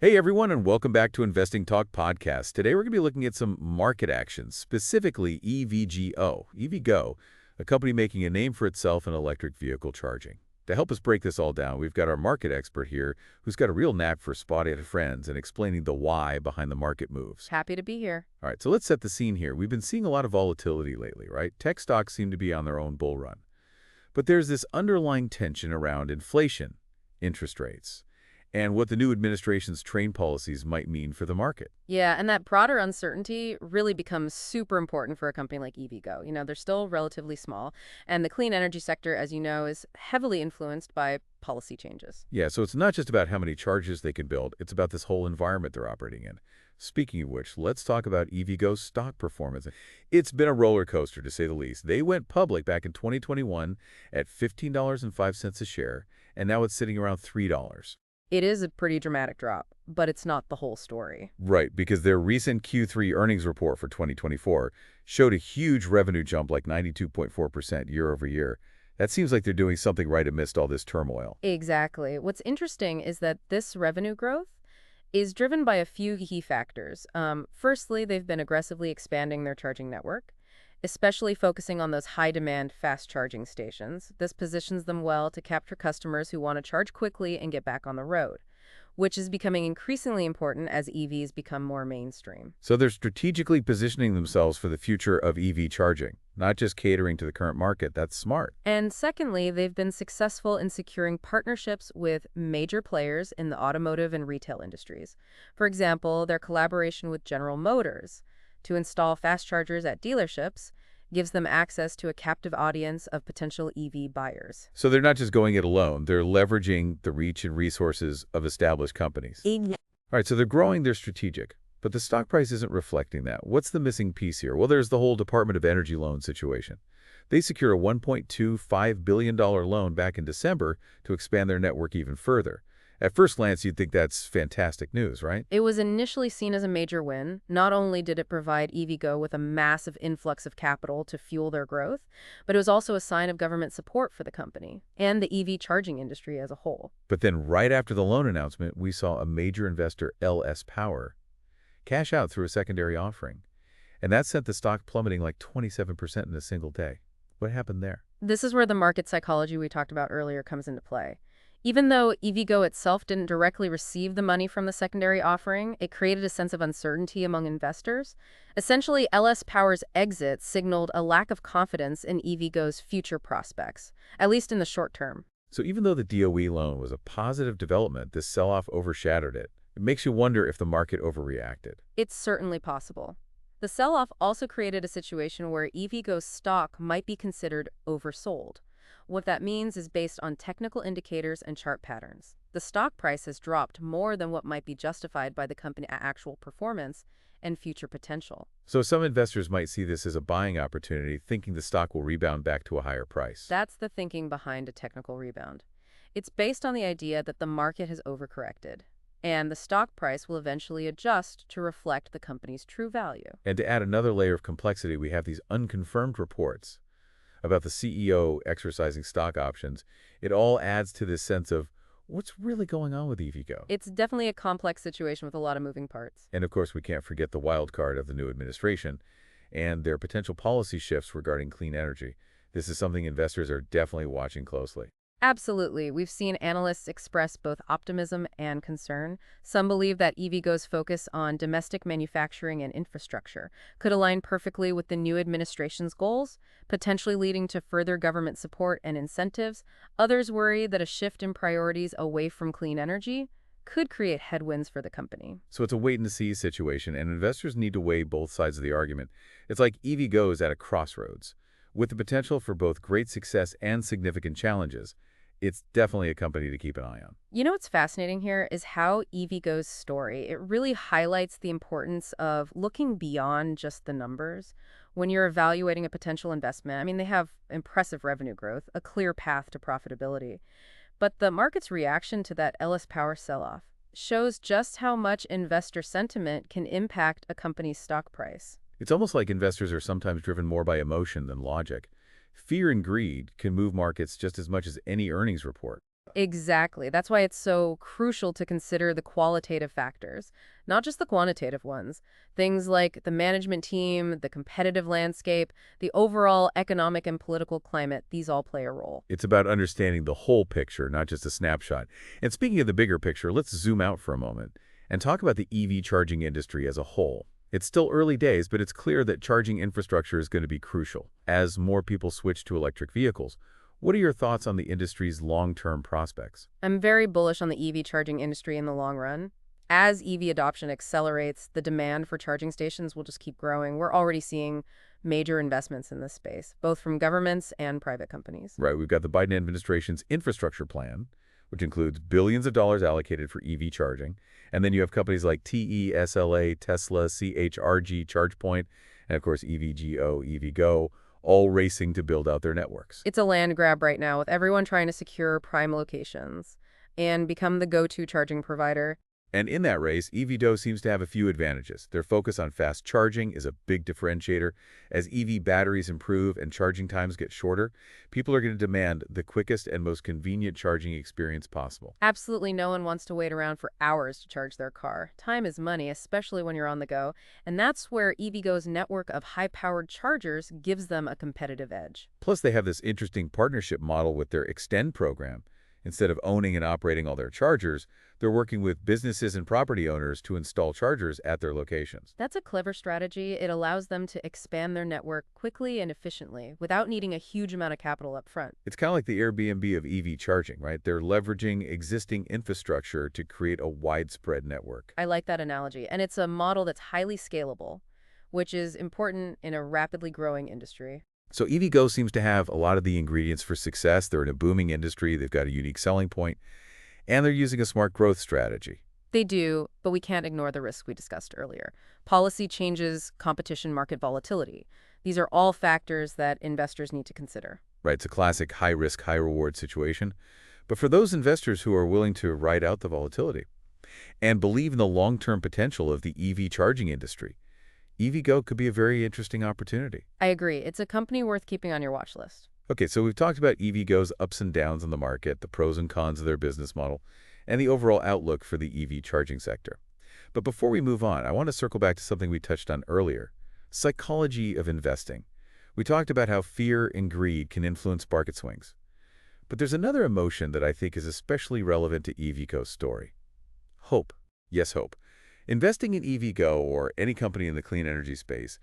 Hey everyone, and welcome back to Investing Talk Podcast. Today we're going to be looking at some market actions, specifically Evgo, a company making a name for itself in electric vehicle charging. To help us break this all down, we've got our market expert here who's got a real knack for spotting trends and explaining the why behind the market moves. Happy to be here. All right, so let's set the scene here. We've been seeing a lot of volatility lately, right? Tech stocks seem to be on their own bull run. But there's this underlying tension around inflation, interest rates, and what the new administration's trade policies might mean for the market. Yeah, and that broader uncertainty really becomes super important for a company like Evgo. They're still relatively small, and the clean energy sector, as you know, is heavily influenced by policy changes. Yeah, so it's not just about how many charges they can build, it's about this whole environment they're operating in. Speaking of which, let's talk about Evgo's stock performance. It's been a roller coaster, to say the least. They went public back in 2021 at $15.05 a share, and now it's sitting around $3. It is a pretty dramatic drop, but it's not the whole story. Right, because their recent Q3 earnings report for 2024 showed a huge revenue jump, like 92.4% year over year. That seems like they're doing something right amidst all this turmoil. Exactly. What's interesting is that this revenue growth is driven by a few key factors. Firstly, they've been aggressively expanding their charging network, especially focusing on those high-demand, fast-charging stations. This positions them well to capture customers who want to charge quickly and get back on the road, which is becoming increasingly important as EVs become more mainstream. So they're strategically positioning themselves for the future of EV charging, not just catering to the current market. That's smart. And secondly, they've been successful in securing partnerships with major players in the automotive and retail industries. For example, their collaboration with General Motors to install fast chargers at dealerships gives them access to a captive audience of potential EV buyers. So they're not just going it alone. They're leveraging the reach and resources of established companies. All right, so they're growing, they're strategic, but the stock price isn't reflecting that. What's the missing piece here? Well, there's the whole Department of Energy loan situation. They secured a $1.25 billion loan back in December to expand their network even further. At first glance, you'd think that's fantastic news, right? It was initially seen as a major win. Not only did it provide Evgo with a massive influx of capital to fuel their growth, but it was also a sign of government support for the company and the EV charging industry as a whole. But then right after the loan announcement, we saw a major investor, LS Power, cash out through a secondary offering. And that sent the stock plummeting like 27% in a single day. What happened there? This is where the market psychology we talked about earlier comes into play. Even though Evgo itself didn't directly receive the money from the secondary offering, it created a sense of uncertainty among investors. Essentially, LS Power's exit signaled a lack of confidence in Evgo's future prospects, at least in the short term. So even though the DOE loan was a positive development, this sell-off overshadowed it. It makes you wonder if the market overreacted. It's certainly possible. The sell-off also created a situation where Evgo's stock might be considered oversold. What that means is based on technical indicators and chart patterns. The stock price has dropped more than what might be justified by the company's actual performance and future potential. So some investors might see this as a buying opportunity, thinking the stock will rebound back to a higher price. That's the thinking behind a technical rebound. It's based on the idea that the market has overcorrected, and the stock price will eventually adjust to reflect the company's true value. And to add another layer of complexity, we have these unconfirmed reports about the CEO exercising stock options. It all adds to this sense of what's really going on with Evgo. It's definitely a complex situation with a lot of moving parts. And of course, we can't forget the wild card of the new administration and their potential policy shifts regarding clean energy. This is something investors are definitely watching closely. Absolutely. We've seen analysts express both optimism and concern. Some believe that Evgo's focus on domestic manufacturing and infrastructure could align perfectly with the new administration's goals, potentially leading to further government support and incentives. Others worry that a shift in priorities away from clean energy could create headwinds for the company. So it's a wait-and-see situation, and investors need to weigh both sides of the argument. It's like Evgo is at a crossroads, with the potential for both great success and significant challenges. It's definitely a company to keep an eye on. What's fascinating here is how Evgo's story, it really highlights the importance of looking beyond just the numbers. When you're evaluating a potential investment, they have impressive revenue growth, a clear path to profitability. But the market's reaction to that LS Power sell-off shows just how much investor sentiment can impact a company's stock price. It's almost like investors are sometimes driven more by emotion than logic. Fear and greed can move markets just as much as any earnings report. Exactly. That's why it's so crucial to consider the qualitative factors, not just the quantitative ones. Things like the management team, the competitive landscape, the overall economic and political climate, these all play a role. It's about understanding the whole picture, not just a snapshot. And speaking of the bigger picture, let's zoom out for a moment and talk about the EV charging industry as a whole. It's still early days, but it's clear that charging infrastructure is going to be crucial as more people switch to electric vehicles. What are your thoughts on the industry's long-term prospects? I'm very bullish on the EV charging industry in the long run. As EV adoption accelerates, the demand for charging stations will just keep growing. We're already seeing major investments in this space, both from governments and private companies. Right, we've got the Biden administration's infrastructure plan, which includes billions of dollars allocated for EV charging. And then you have companies like TE, Tesla, CHRG, ChargePoint, and of course EVgo, Evgo, all racing to build out their networks. It's a land grab right now, with everyone trying to secure prime locations and become the go-to charging provider. And in that race, Evgo seems to have a few advantages. Their focus on fast charging is a big differentiator. As EV batteries improve and charging times get shorter, people are going to demand the quickest and most convenient charging experience possible. Absolutely no one wants to wait around for hours to charge their car. Time is money, especially when you're on the go, and that's where Evgo's network of high-powered chargers gives them a competitive edge. Plus, they have this interesting partnership model with their Extend program. Instead of owning and operating all their chargers, they're working with businesses and property owners to install chargers at their locations. That's a clever strategy. It allows them to expand their network quickly and efficiently without needing a huge amount of capital up front. It's kind of like the Airbnb of EV charging, right? They're leveraging existing infrastructure to create a widespread network. I like that analogy, and it's a model that's highly scalable, which is important in a rapidly growing industry. So Evgo seems to have a lot of the ingredients for success. They're in a booming industry, they've got a unique selling point, and they're using a smart growth strategy. They do, but we can't ignore the risks we discussed earlier. Policy changes, competition, market volatility. These are all factors that investors need to consider. Right, it's a classic high-risk, high-reward situation. But for those investors who are willing to ride out the volatility and believe in the long-term potential of the EV charging industry, Evgo could be a very interesting opportunity. I agree. It's a company worth keeping on your watch list. Okay, so we've talked about Evgo's ups and downs in the market, the pros and cons of their business model, and the overall outlook for the EV charging sector. But before we move on, I want to circle back to something we touched on earlier, psychology of investing. We talked about how fear and greed can influence market swings. But there's another emotion that I think is especially relevant to Evgo's story. Hope. Yes, hope. Investing in Evgo, or any company in the clean energy space,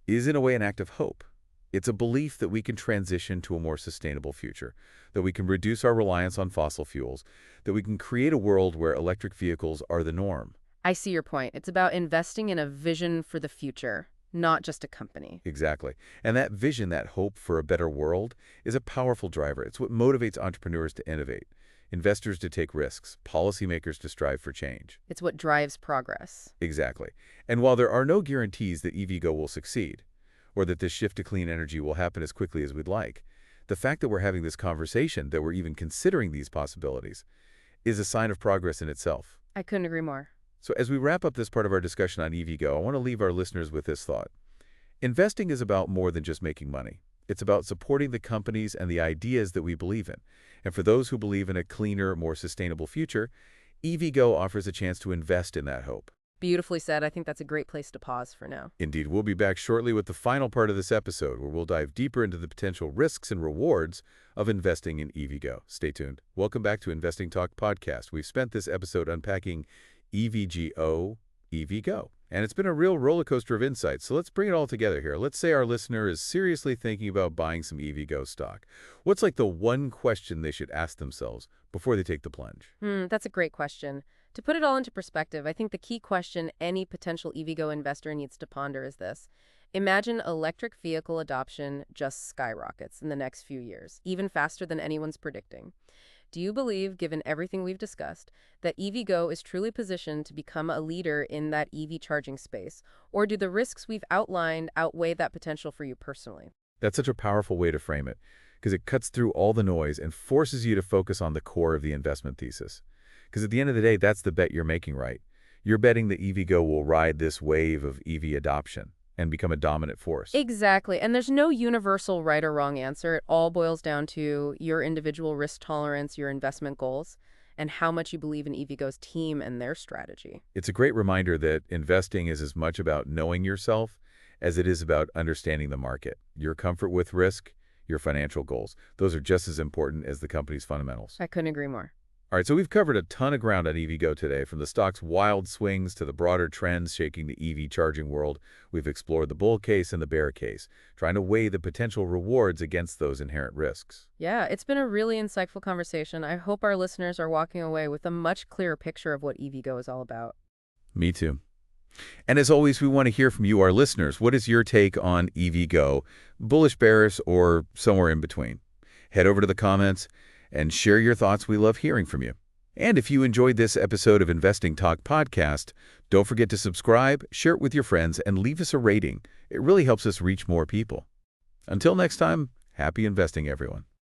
is in a way an act of hope. It's a belief that we can transition to a more sustainable future, that we can reduce our reliance on fossil fuels, that we can create a world where electric vehicles are the norm. I see your point. It's about investing in a vision for the future, not just a company. Exactly. And that vision, that hope for a better world, is a powerful driver. It's what motivates entrepreneurs to innovate, investors to take risks, policymakers to strive for change. It's what drives progress. Exactly. And while there are no guarantees that Evgo will succeed, or that this shift to clean energy will happen as quickly as we'd like, the fact that we're having this conversation, that we're even considering these possibilities, is a sign of progress in itself. I couldn't agree more. So as we wrap up this part of our discussion on Evgo, I want to leave our listeners with this thought. Investing is about more than just making money. It's about supporting the companies and the ideas that we believe in. And for those who believe in a cleaner, more sustainable future, Evgo offers a chance to invest in that hope. Beautifully said. I think that's a great place to pause for now. Indeed, we'll be back shortly with the final part of this episode, where we'll dive deeper into the potential risks and rewards of investing in Evgo. Stay tuned. Welcome back to Investing Talk Podcast. We've spent this episode unpacking Evgo, and it's been a real roller coaster of insights. So let's bring it all together here. Let's say our listener is seriously thinking about buying some Evgo stock. What's like the one question they should ask themselves before they take the plunge? That's a great question. To put it all into perspective, I think the key question any potential Evgo investor needs to ponder is this. Imagine electric vehicle adoption just skyrockets in the next few years, even faster than anyone's predicting. Do you believe, given everything we've discussed, that Evgo is truly positioned to become a leader in that EV charging space? Or do the risks we've outlined outweigh that potential for you personally? That's such a powerful way to frame it, because it cuts through all the noise and forces you to focus on the core of the investment thesis. Because at the end of the day, that's the bet you're making, right? You're betting that Evgo will ride this wave of EV adoption. and become a dominant force. Exactly. And there's no universal right or wrong answer. It all boils down to your individual risk tolerance, your investment goals, and how much you believe in Evgo's team and their strategy. It's a great reminder that investing is as much about knowing yourself as it is about understanding the market. Your comfort with risk, your financial goals. Those are just as important as the company's fundamentals. I couldn't agree more. All right, so we've covered a ton of ground on Evgo today, from the stock's wild swings to the broader trends shaking the EV charging world. We've explored the bull case and the bear case, trying to weigh the potential rewards against those inherent risks. Yeah, it's been a really insightful conversation. I hope our listeners are walking away with a much clearer picture of what Evgo is all about. Me too. And as always, we want to hear from you, our listeners. What is your take on Evgo? Bullish, bearish, or somewhere in between? Head over to the comments and share your thoughts. We love hearing from you. And if you enjoyed this episode of Investing Talk Podcast, don't forget to subscribe, share it with your friends, and leave us a rating. It really helps us reach more people. Until next time, happy investing, everyone.